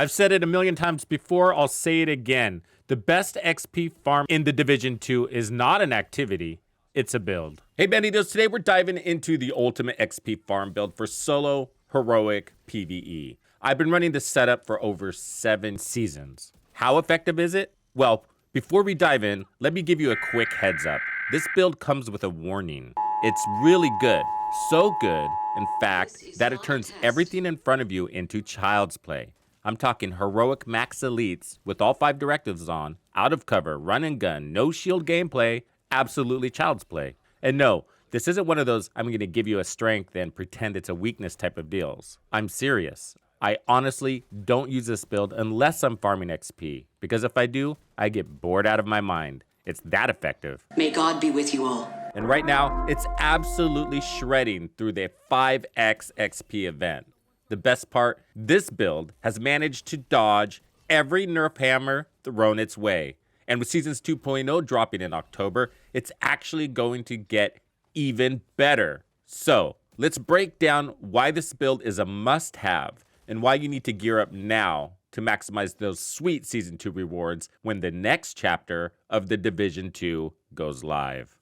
I've said it a million times before, I'll say it again. The best XP farm in the Division 2 is not an activity, it's a build. Hey Bandidos, today we're diving into the ultimate XP farm build for solo heroic PvE. I've been running this setup for over 7 seasons. How effective is it? Well, before we dive in, let me give you a quick heads up. This build comes with a warning. It's really good. So good, in fact, that it turns everything in front of you into child's play. I'm talking heroic max elites with all 5 directives on, out of cover, run and gun, no shield gameplay, absolutely child's play. And no, this isn't one of those I'm going to give you a strength and pretend it's a weakness type of deals. I'm serious. I honestly don't use this build unless I'm farming XP, because if I do, I get bored out of my mind. It's that effective. May God be with you all. And right now, it's absolutely shredding through the 5x XP event. The best part, this build has managed to dodge every nerf hammer thrown its way. And with Seasons 2.0 dropping in October, it's actually going to get even better. So let's break down why this build is a must-have and why you need to gear up now to maximize those sweet Season 2 rewards when the next chapter of the Division 2 goes live.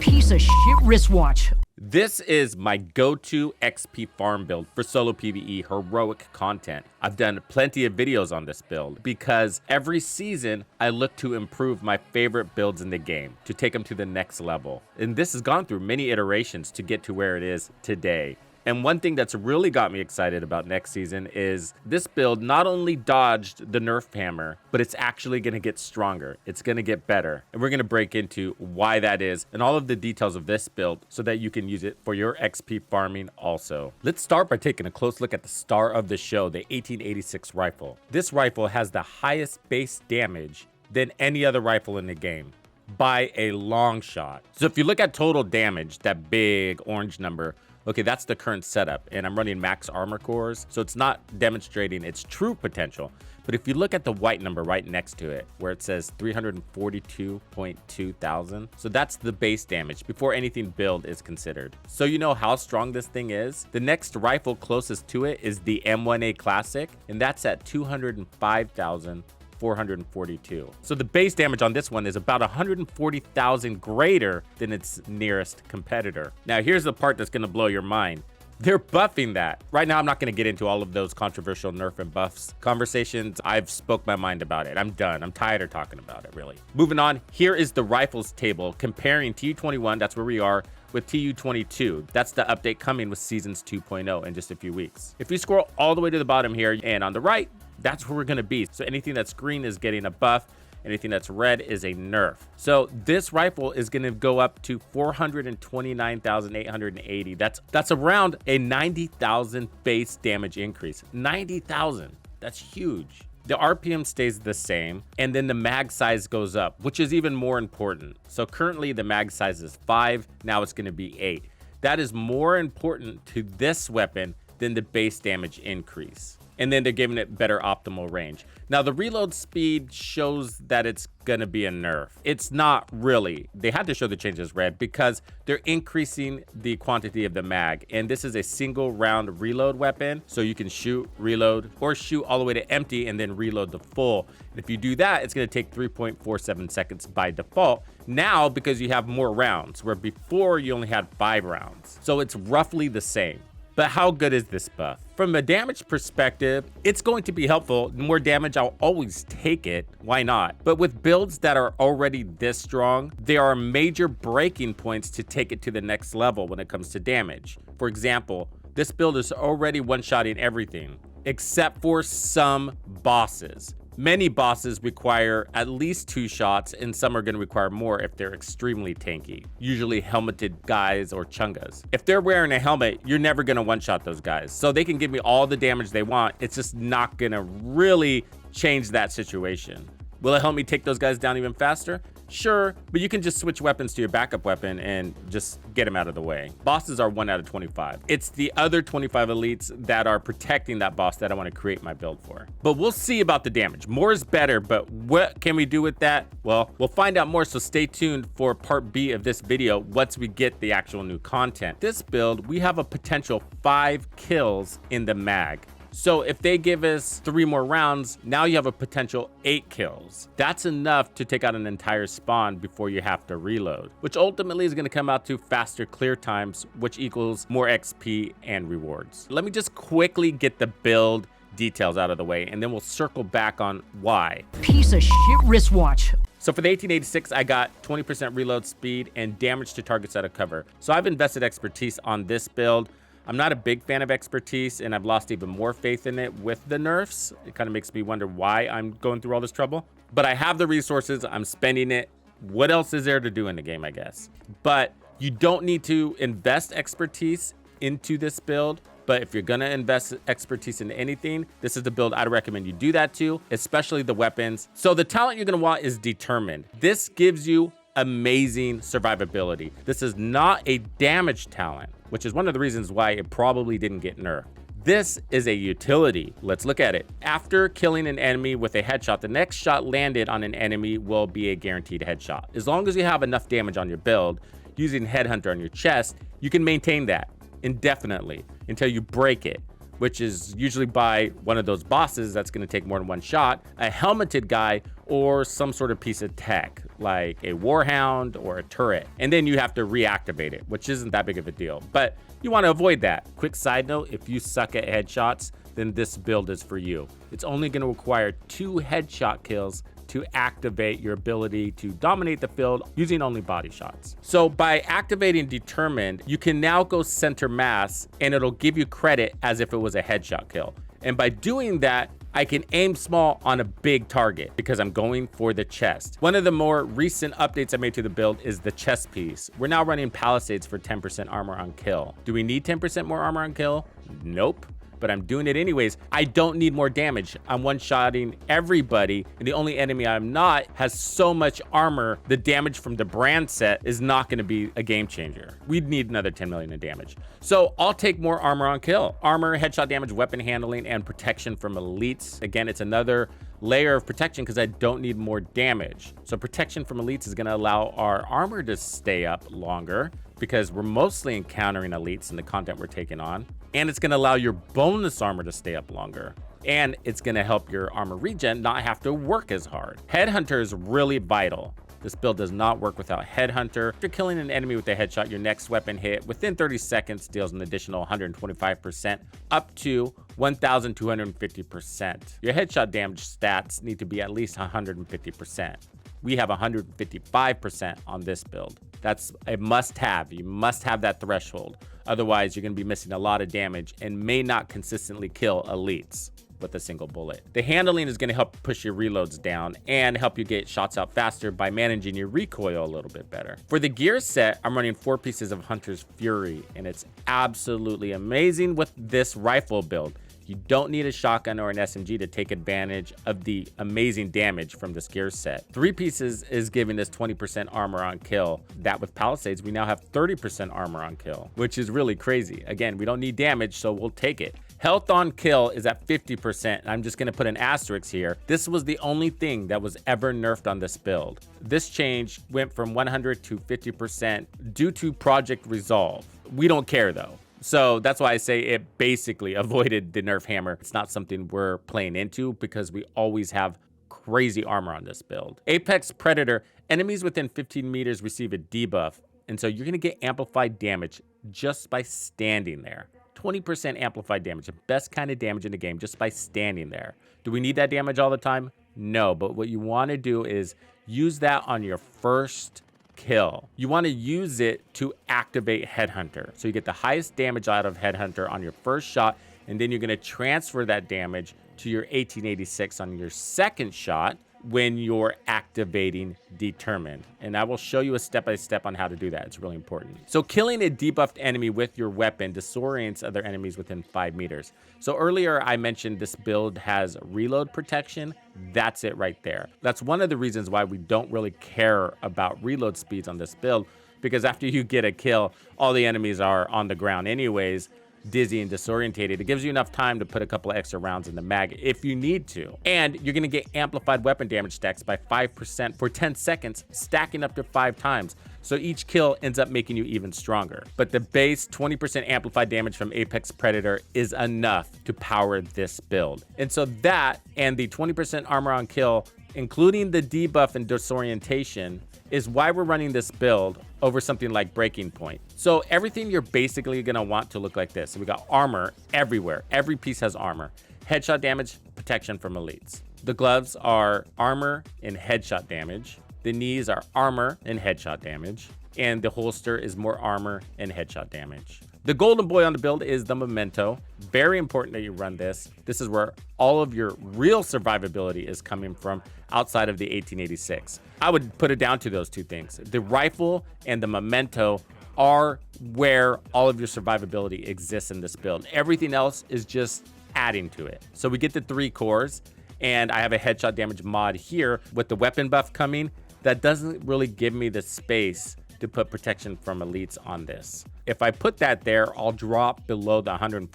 Piece of shit wristwatch. This is my go-to XP farm build for solo PvE heroic content. I've done plenty of videos on this build because every season I look to improve my favorite builds in the game to take them to the next level. And this has gone through many iterations to get to where it is today. And one thing that's really got me excited about next season is this build not only dodged the nerf hammer, but it's actually going to get stronger. It's going to get better. And we're going to break into why that is and all of the details of this build so that you can use it for your XP farming also. Let's start by taking a close look at the star of the show, the 1886 rifle. This rifle has the highest base damage than any other rifle in the game by a long shot. So if you look at total damage, that big orange number, okay, that's the current setup, and I'm running max armor cores, so it's not demonstrating its true potential. But if you look at the white number right next to it, where it says 342.2 thousand, so that's the base damage before anything build is considered. So you know how strong this thing is? The next rifle closest to it is the M1A Classic, and that's at 205,442. So the base damage on this one is about 140,000 greater than its nearest competitor. Now here's the part that's gonna blow your mind. They're buffing that. Right now, I'm not gonna get into all of those controversial nerf and buffs conversations. I've spoke my mind about it. I'm done. I'm tired of talking about it, really. Moving on, here is the rifles table comparing TU21, that's where we are, with TU22. That's the update coming with Seasons 2.0 in just a few weeks. If you scroll all the way to the bottom here and on the right, that's where we're gonna be. So anything that's green is getting a buff, anything that's red is a nerf. So this rifle is gonna go up to 429,880. That's around a 90,000 base damage increase. 90,000, that's huge. The RPM stays the same, and then the mag size goes up, which is even more important. So currently the mag size is 5, now it's gonna be 8. That is more important to this weapon than the base damage increase. And then they're giving it better optimal range. Now the reload speed shows that it's gonna be a nerf. It's not really. They had to show the changes red because they're increasing the quantity of the mag. And this is a single round reload weapon. So you can shoot, reload, or shoot all the way to empty and then reload the full. And if you do that, it's gonna take 3.47 seconds by default. Now, because you have more rounds, where before you only had 5 rounds. So it's roughly the same. But how good is this buff? From a damage perspective, it's going to be helpful. The more damage, I'll always take it. Why not? But with builds that are already this strong, there are major breaking points to take it to the next level when it comes to damage. For example, this build is already one-shotting everything, except for some bosses. Many bosses require at least 2 shots, and some are going to require more if they're extremely tanky, usually helmeted guys or chungas. If they're wearing a helmet, you're never going to one-shot those guys. So they can give me all the damage they want. It's just not going to really change that situation. Will it help me take those guys down even faster? Sure, but you can just switch weapons to your backup weapon and just get them out of the way. Bosses are 1 out of 25. It's the other 25 elites that are protecting that boss that I want to create my build for. But we'll see about the damage. More is better, but what can we do with that? Well, we'll find out more, so stay tuned for part B of this video once we get the actual new content. This build, we have a potential 5 kills in the mag. So if they give us 3 more rounds, now you have a potential 8 kills. That's enough to take out an entire spawn before you have to reload, which ultimately is going to come out to faster clear times, which equals more XP and rewards. Let me just quickly get the build details out of the way, and then we'll circle back on why. Piece of shit wristwatch. So for the 1886, I got 20% reload speed and damage to targets out of cover. So I've invested expertise on this build. I'm not a big fan of expertise, and I've lost even more faith in it with the nerfs. It kind of makes me wonder why I'm going through all this trouble. But I have the resources, I'm spending it. What else is there to do in the game, I guess? But you don't need to invest expertise into this build. But if you're gonna invest expertise in anything, this is the build I'd recommend you do that to, especially the weapons. So the talent you're gonna want is Determined. This gives you amazing survivability. This is not a damage talent, which is one of the reasons why it probably didn't get nerfed. This is a utility. Let's look at it. After killing an enemy with a headshot, the next shot landed on an enemy will be a guaranteed headshot. As long as you have enough damage on your build, using Headhunter on your chest, you can maintain that indefinitely until you break it, which is usually by one of those bosses that's going to take more than 1 shot, a helmeted guy, or some sort of piece of tech like a warhound or a turret. And then you have to reactivate it, which isn't that big of a deal, but you want to avoid that. Quick side note, if you suck at headshots, then this build is for you. It's only going to require 2 headshot kills to activate your ability to dominate the field using only body shots. So by activating Determined, you can now go center mass and it'll give you credit as if it was a headshot kill. And by doing that, I can aim small on a big target because I'm going for the chest. One of the more recent updates I made to the build is the chest piece. We're now running Palisades for 10% armor on kill. Do we need 10% more armor on kill? Nope. But I'm doing it anyways. I don't need more damage. I'm one-shotting everybody, and the only enemy I'm not has so much armor, the damage from the brand set is not going to be a game changer. We'd need another 10 million in damage. So I'll take more armor on kill. Armor, headshot damage, weapon handling, and protection from elites. Again, it's another layer of protection because I don't need more damage. So protection from elites is going to allow our armor to stay up longer because we're mostly encountering elites in the content we're taking on. And it's going to allow your bonus armor to stay up longer. And it's going to help your armor regen not have to work as hard. Headhunter is really vital. This build does not work without Headhunter. After killing an enemy with a headshot, your next weapon hit within 30 seconds deals an additional 125% up to 1,250%. Your headshot damage stats need to be at least 150%. We have 155% on this build. That's a must-have. You must have that threshold. Otherwise, you're going to be missing a lot of damage and may not consistently kill elites with a single bullet. The handling is going to help push your reloads down and help you get shots out faster by managing your recoil a little bit better. For the gear set, I'm running 4 pieces of Hunter's Fury, and it's absolutely amazing with this rifle build. You don't need a shotgun or an SMG to take advantage of the amazing damage from this gear set. 3 pieces is giving us 20% armor on kill. That with Palisades, we now have 30% armor on kill, which is really crazy. Again, we don't need damage, so we'll take it. Health on kill is at 50%. I'm just gonna put an asterisk here. This was the only thing that was ever nerfed on this build. This change went from 100 to 50% due to Project Resolve. We don't care though. So that's why I say it basically avoided the nerf hammer. It's not something we're playing into because we always have crazy armor on this build. Apex Predator, enemies within 15 meters receive a debuff. And so you're gonna get amplified damage just by standing there. 20% amplified damage, the best kind of damage in the game just by standing there. Do we need that damage all the time? No, but what you wanna do is use that on your first kill. You want to use it to activate Headhunter. So you get the highest damage out of Headhunter on your first shot, and then you're going to transfer that damage to your 1886 on your second shot. when you're activating determined. And I will show you a step-by-step on how to do that. It's really important. So killing a debuffed enemy with your weapon disorients other enemies within 5 meters. So earlier I mentioned this build has reload protection. That's it right there. That's one of the reasons why we don't really care about reload speeds on this build, because after you get a kill, all the enemies are on the ground anyways, dizzy and disorientated. It gives you enough time to put a couple extra rounds in the mag if you need to. And you're gonna get amplified weapon damage stacks by 5% for 10 seconds, stacking up to 5 times. So each kill ends up making you even stronger. But the base 20% amplified damage from Apex Predator is enough to power this build. And so that and the 20% armor on kill, including the debuff and disorientation, is why we're running this build over something like Breaking Point. So everything you're basically gonna want to look like this. So we got armor everywhere. Every piece has armor. Headshot damage, protection from elites. The gloves are armor and headshot damage. The knees are armor and headshot damage. And the holster is more armor and headshot damage. The golden boy on the build is the Memento. Very important that you run this. This is where all of your real survivability is coming from outside of the 1886. I would put it down to those two things. The rifle and the Memento are where all of your survivability exists in this build. Everything else is just adding to it. So we get the 3 cores, and I have a headshot damage mod here with the weapon buff coming. That doesn't really give me the space to put protection from elites on this. If I put that there, I'll drop below the 150%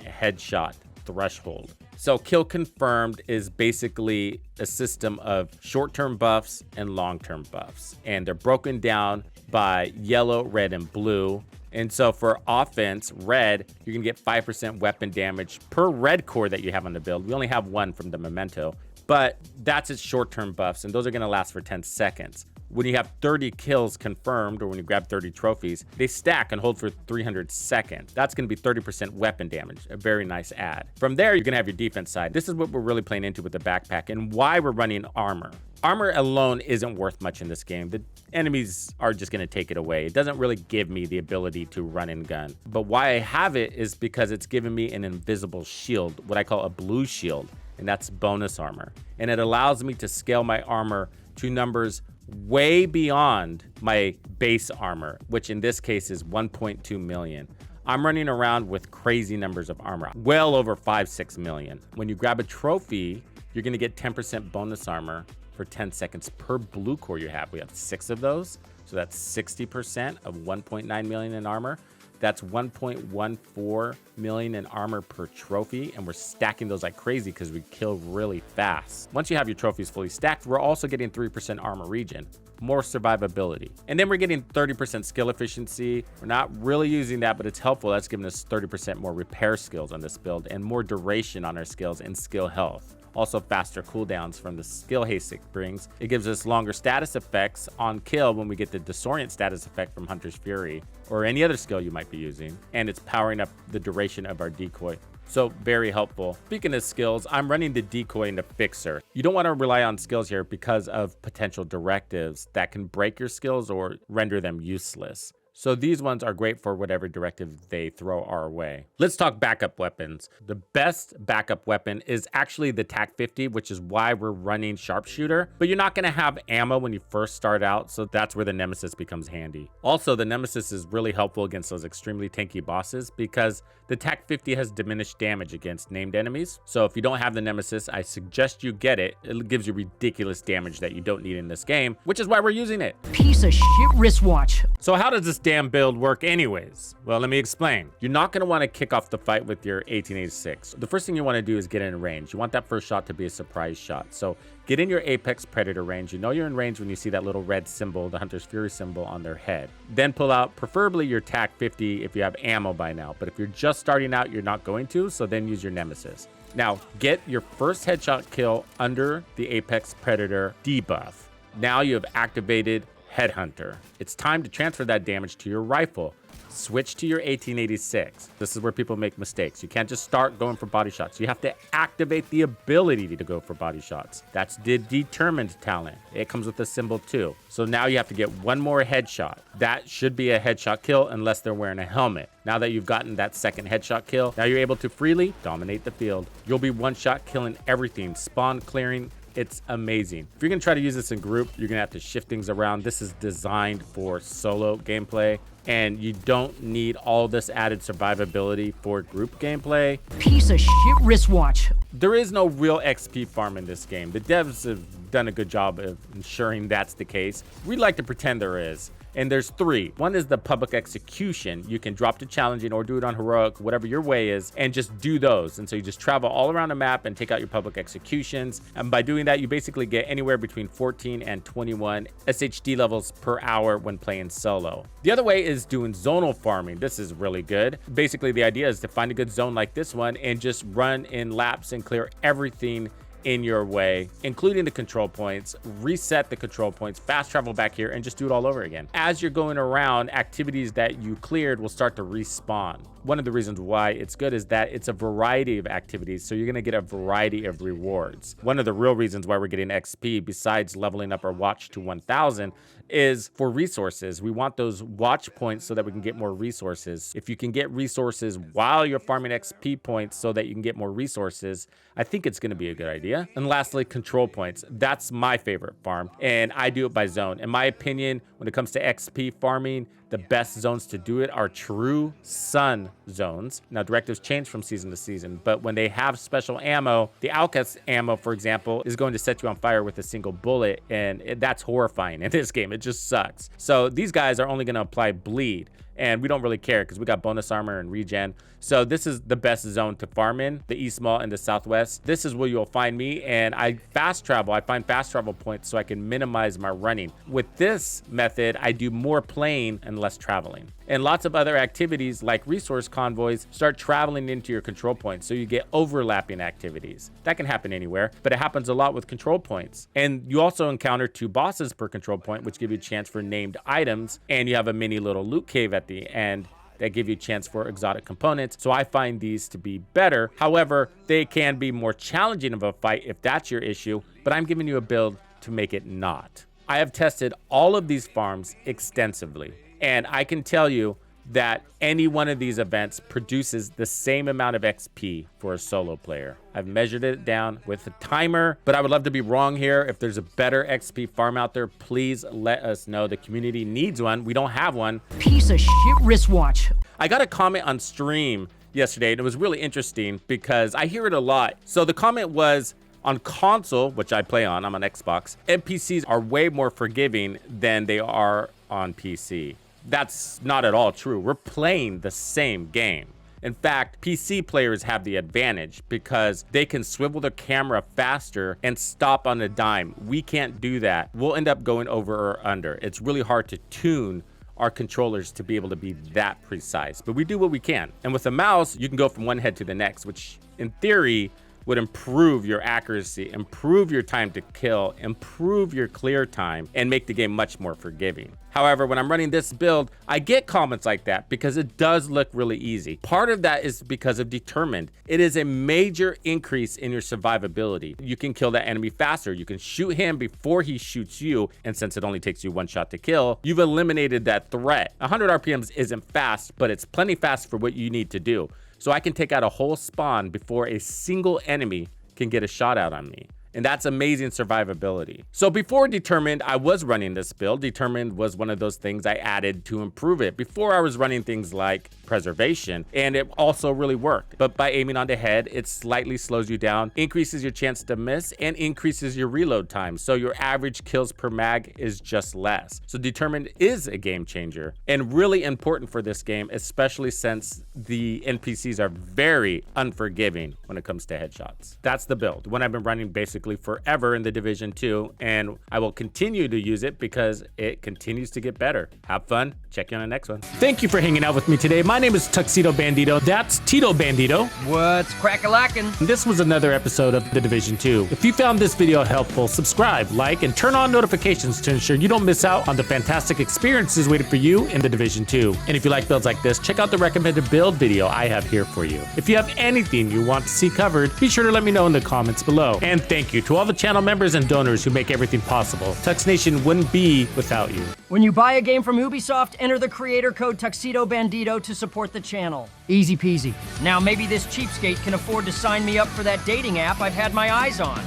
headshot threshold. So kill confirmed is basically a system of short-term buffs and long-term buffs, and they're broken down by yellow, red, and blue. And so for offense, red, you can get 5% weapon damage per red core that you have on the build. We only have 1 from the Memento, but that's its short-term buffs, and those are gonna last for 10 seconds. When you have 30 kills confirmed, or when you grab 30 trophies, they stack and hold for 300 seconds. That's gonna be 30% weapon damage, a very nice add. From there, you're gonna have your defense side. This is what we're really playing into with the backpack and why we're running armor. Armor alone isn't worth much in this game. The enemies are just gonna take it away. It doesn't really give me the ability to run and gun. But why I have it is because it's giving me an invisible shield, what I call a blue shield, and that's bonus armor. And it allows me to scale my armor to numbers way beyond my base armor, which in this case is 1.2 million. I'm running around with crazy numbers of armor, well over 5-6 million. When you grab a trophy, you're gonna get 10% bonus armor for 10 seconds per blue core you have. We have 6 of those, so that's 60% of 1.9 million in armor. That's 1.14 million in armor per trophy, and we're stacking those like crazy because we kill really fast. Once you have your trophies fully stacked, we're also getting 3% armor regen, more survivability. And then we're getting 30% skill efficiency. We're not really using that, but it's helpful. That's giving us 30% more repair skills on this build and more duration on our skills and skill health. Also faster cooldowns from the skill haste it brings. It gives us longer status effects on kill when we get the disorient status effect from Hunter's Fury or any other skill you might be using. And it's powering up the duration of our decoy. So very helpful. Speaking of skills, I'm running the decoy into Fixer. You don't want to rely on skills here because of potential directives that can break your skills or render them useless. So these ones are great for whatever directive they throw our way. Let's talk backup weapons. The best backup weapon is actually the TAC 50, which is why we're running Sharpshooter, but you're not gonna have ammo when you first start out, so that's where the Nemesis becomes handy. Also, the Nemesis is really helpful against those extremely tanky bosses because the TAC 50 has diminished damage against named enemies. So if you don't have the Nemesis, I suggest you get it. It gives you ridiculous damage that you don't need in this game, which is why we're using it. Piece of shit wristwatch. So how does this damn build work anyways? Well, let me explain. You're not going to want to kick off the fight with your 1886. The first thing you want to do is get in range. You want that first shot to be a surprise shot. So get in your Apex Predator range. You know you're in range when you see that little red symbol, the Hunter's Fury symbol on their head. Then pull out preferably your TAC 50 if you have ammo by now. But if you're just starting out, you're not going to, so then use your Nemesis. Now, get your first headshot kill under the Apex Predator debuff. Now you have activated Headhunter. It's time to transfer that damage to your rifle. Switch to your 1886. This is where people make mistakes. You can't just start going for body shots. You have to activate the ability to go for body shots. That's the determined talent. It comes with a symbol too. So now you have to get one more headshot. That should be a headshot kill unless they're wearing a helmet. Now that you've gotten that second headshot kill, now you're able to freely dominate the field. You'll be one shot killing everything, spawn clearing, It's amazing. If you're gonna try to use this in group, you're gonna have to shift things around. This is designed for solo gameplay, and you don't need all this added survivability for group gameplay. Piece of shit wristwatch. There is no real XP farm in this game. The devs have done a good job of ensuring that's the case. We like to pretend there is. And there's three. One is the public execution. You can drop to challenging or do it on heroic, whatever your way is, and just do those. And so you just travel all around the map and take out your public executions. And by doing that, you basically get anywhere between 14 and 21 SHD levels per hour when playing solo. The other way is doing zonal farming. This is really good. Basically, the idea is to find a good zone like this one and just run in laps and clear everything in your way, including the control points, reset the control points, fast travel back here, and just do it all over again. As you're going around, activities that you cleared will start to respawn. One of the reasons why it's good is that it's a variety of activities, so you're gonna get a variety of rewards. One of the real reasons why we're getting XP, besides leveling up our watch to 1000, is for resources. We want those watch points so that we can get more resources. If you can get resources while you're farming XP points so that you can get more resources, I think it's gonna be a good idea. And lastly, control points. That's my favorite farm, and I do it by zone. In my opinion, when it comes to XP farming, the best zones to do it are true sun zones. Now, directives change from season to season, but when they have special ammo, the Outcast ammo, for example, is going to set you on fire with a single bullet, and that's horrifying in this game. It just sucks. So these guys are only going to apply bleed, and we don't really care because we got bonus armor and regen. So this is the best zone to farm in, the East Mall and the Southwest. This is where you'll find me, and I fast travel. I find fast travel points so I can minimize my running. With this method, I do more playing and less traveling. And lots of other activities like resource convoys start traveling into your control points, so you get overlapping activities. That can happen anywhere, but it happens a lot with control points. And you also encounter 2 bosses per control point, which give you a chance for named items, and you have a mini little loot cave at the end that give you a chance for exotic components. So I find these to be better. However, they can be more challenging of a fight if that's your issue, but I'm giving you a build to make it not. I have tested all of these farms extensively, and I can tell you that any one of these events produces the same amount of XP for a solo player. I've measured it down with a timer, but I would love to be wrong here. If there's a better XP farm out there, please let us know. The community needs one. We don't have one. Piece of shit wristwatch. I got a comment on stream yesterday, and it was really interesting because I hear it a lot. So the comment was, on console, which I play on, I'm on Xbox, NPCs are way more forgiving than they are on PC. That's not at all true. We're playing the same game. In fact, PC players have the advantage because they can swivel their camera faster and stop on a dime. We can't do that. We'll end up going over or under. It's really hard to tune our controllers to be able to be that precise, but we do what we can. And with a mouse, you can go from one head to the next, which in theory would improve your accuracy, improve your time to kill, improve your clear time, and make the game much more forgiving. However, when I'm running this build, I get comments like that because it does look really easy. Part of that is because of Determined. It is a major increase in your survivability. You can kill that enemy faster. You can shoot him before he shoots you, and since it only takes you 1 shot to kill, you've eliminated that threat. 100 RPMs isn't fast, but it's plenty fast for what you need to do. So I can take out a whole spawn before a single enemy can get a shot out on me. And that's amazing survivability. So before Determined, I was running this build. Determined was one of those things I added to improve it. Before I was running things like Preservation, and it also really worked. But by aiming on the head, it slightly slows you down, increases your chance to miss, and increases your reload time. So your average kills per mag is just less. So Determined is a game changer and really important for this game, especially since the NPCs are very unforgiving when it comes to headshots. That's the build, one I've been running basically forever in the Division 2, and I will continue to use it because it continues to get better. Have fun. Check you on the next one. Thank you for hanging out with me today. My name is Tuxedo Bandido. That's Tito Bandido. What's crack-a-lackin'? This was another episode of the Division 2. If you found this video helpful, subscribe, like, and turn on notifications to ensure you don't miss out on the fantastic experiences waiting for you in the Division 2. And if you like builds like this, check out the recommended build video I have here for you. If you have anything you want to see covered, be sure to let me know in the comments below. And thank you to all the channel members and donors who make everything possible. Tux Nation wouldn't be without you. When you buy a game from Ubisoft, enter the creator code Tuxedo Bandido to support the channel. Easy peasy. Now maybe this cheapskate can afford to sign me up for that dating app I've had my eyes on.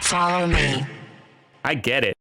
Follow me. I get it.